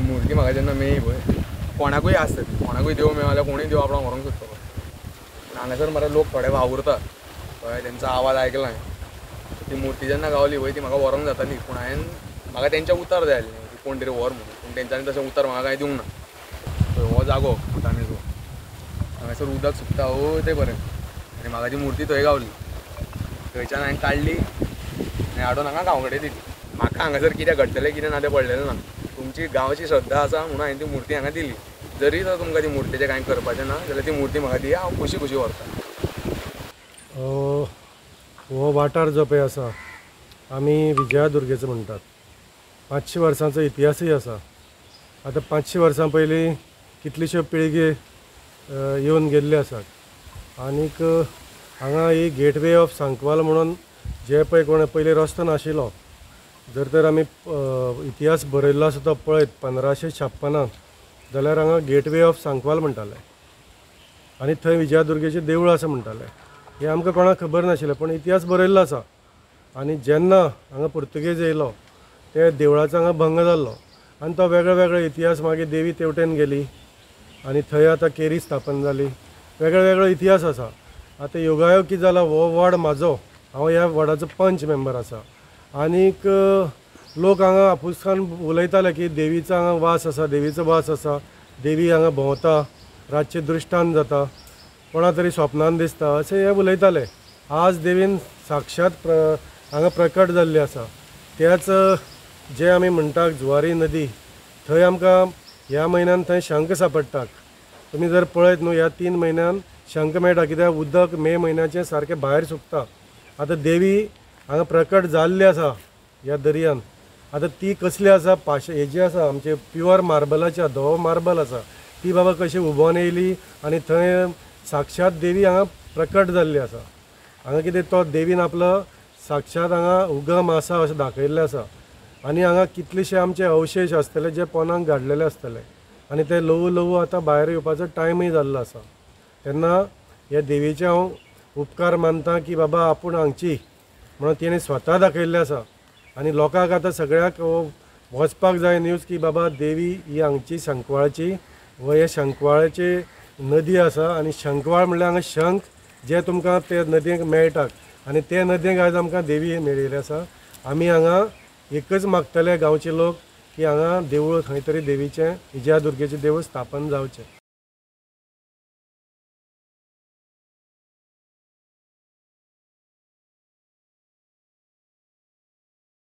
मुर्ती म्हाका जेन्ना मेळ्ळी पळय कोणाकूय आसता ती कोणाकूय देव मेळल्यार कोणूय देव आपणाक व्हरोंक सोदतलो पूण हांगासर मरे लोक थोडे वावुरता कळ्ळें तेंचो आवाज आयकला हांवें ती मुर्ती जेन्ना गावली पळय ती म्हाका व्हरोंक जाताली पूण हांवें म्हाका तेंचें उतर जाय आसलें की कोण तरी व्हर म्हणून पूण तेंच्यांनी तशें उतर म्हाका कांय दिवंक ना हो जागो भुतानेचो हांगासर उदक सुकता ते बरें आनी म्हाका ती मुर्ती थंय गावली थंयच्यान हांवें काडली आनी हाडून हांगा गांव कडेन दिली म्हाका हांगासर कितें घडटलें कितें ना तें पडलेलें ना तुमची गांवची श्रद्धा आसा म्हणून हांवें ती मुर्ती हांगा दिली जरी तर तुमकां ती मुर्तीचें कांय करपाचें ना जाल्यार ती मुर्ती म्हाका दिया हांव खुशी खुशी व्हरता. हो वाठार जो पळय आसा आमी विजयादुर्गेचो म्हणटात 500 वर्सांचो इतिहासूय आसा. आतां 500 वर्सां पयलीं कितल्योश्यो पिळगी येवन गेल्ले आसात आनीक हांगा ही गेटवे ऑफ सांकवाल म्हणून जे पळय कोण पयलीं रस्तो नाशिल्लो जर तर आमी इतिहास बरयल्लो आसा तो पळयत 1556 जाल्यार हांगा गेटवे ऑफ सांकवाल म्हणटाले आनी थंय विजयादुर्गेचें देवूळ आसा म्हणटाले. हें आमकां कोणाक खबर नाशिल्लें पूण इतिहास बरयल्लो आसा. आनी जेन्ना हांगा पुर्तुगेज येयलो ते देवळाचो हांगा भंग जाल्लो आनी तो वेगळे वेगळे इतिहास मागीर देवी तेवटेन गेली आनी थंय आतां केरी स्थापन जाली वेगळे वेगळे इतिहास आसा. आतां योगायोग कितें जाला हो वॉर्ड म्हाजो हांव ह्या वॉर्डाचो पंच मेंबर आसा आनीक लोक हांगा आपुसकान उलयताले की देवीचो हांगा वास आसा देवीचो वास आसा देवी हांगा भोंवता रातचें दृश्टांत जाता कोणा तरी स्वप्नान दिसता अशें हे उलयताले. आज देवीन साक्षात हांगा प्रकट जाल्ली आसा. त्याच जे आमी म्हणटात जुवारी नदी थंय आमकां ह्या म्हयन्यान थंय शंख सापडटात. तुमी जर पळयत न्हू ह्या 3 म्हयन्यान शंख मेळटा कित्याक उदक मे म्हयन्याचें सारकें भायर सुकता. आतां देवी हांगा प्रकट जाल्ली आसा ह्या दर्यान. आतां ती कसली आसा हेजी आसा आमचे प्युअर मार्बलाची धवो मार्बल आसा ती बाबा कशी उबोन येयली आनी थंय साक्षात देवी हांगा प्रकट जाल्ली आसा. हांगा कितें तो देवीन आपलो साक्षात हांगा उगम आसा अशें दाखयल्लें आसा आनी हांगा कितलेशे आमचे अवशेश आसतले जे पोंदाक घडलेले आसतले आनी ते ल्हवू ल्हवू आतां भायर येवपाचो टायमूय जाल्लो आसा. तेन्ना ह्या देवीचे हांव उपकार मानतां की बाबा आपूण हांगची म्हणून तिणें स्वता दाखयल्लें आसा आनी लोकांक आतां सगळ्याक वचपाक जाय न्यूज की बाबा देवी ही हांगची शंकवाळची व हे शंकवाळची नदी आसा आनी शंकवाळ म्हणल्यार हांगा शंख जे तुमकां ते नदयेक मेळटात आनी ते नदयेक आयज आमकां देवी मेळिल्ली आसा. आमी हांगा एकच मागतले गांवचे लोक की हांगा देवूळ खंय तरी देवीचें विजयादुर्गेचें देवूळ स्थापन जावचें.